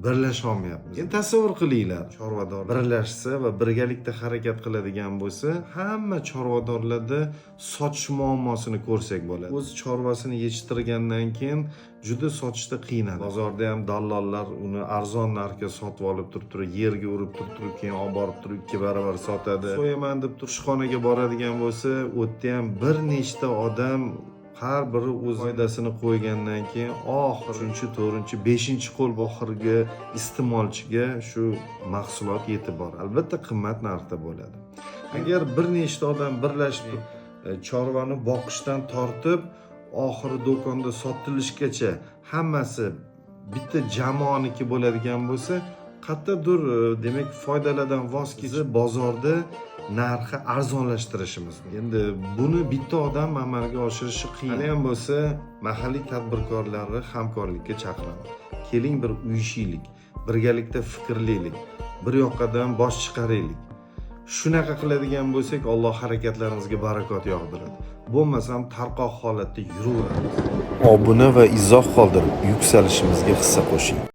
birlasha olmayapmiz. Endi tasavvur qilinglar, chorvador birlashsa va birgalikda harakat qiladigan bo'lsa, hamma chorvadorlarda sotish muammosini ko'rsak bo'ladi. O'z chorvasini yetishtirgandan keyin juda sotishda qiynaladi. Bozorda ham dallollar uni arzon narxga sotib olib turib, yerga urib turib, keyin olib borib turib 2 barobar sotadi. So'yaman deb turishxonaga boradigan bo'lsa, u yerda ham bir nechta odam har biri o'z foydasini qo'ygandan keyin oxirgi 4-chi, 5-chi qo'l oxirgi iste'molchiga shu mahsulot yetib boradi. Albatta qimmat narxda bo'ladi. Agar bir nechta odam birlashib chorvani boqishdan tortib oxiri do'konda sotilishgacha hammasi bitta jamoaniki bo'ladigan bo'lsa, qattiqdir, demak foydalardan voz kechib bozorda narxi arzonlashtirishimiz. Endi buni bitta odam amalga oshirishi qiyin. Hali ham bo'lsa, mahalliy tadbirkorlarni hamkorlikka chaqiraman. Keling bir uyushaylik, birgalikda fikrlaylik, bir yoqadan bosh chiqaraylik. Shunaqa qiladigan bo'lsak, Alloh harakatlarimizga barakot yog'diradi. Bo'lmasam tarqoq holatda yuraveramiz. Obuna va izoh qoldirib, yuksalishimizga hissa qo'shing.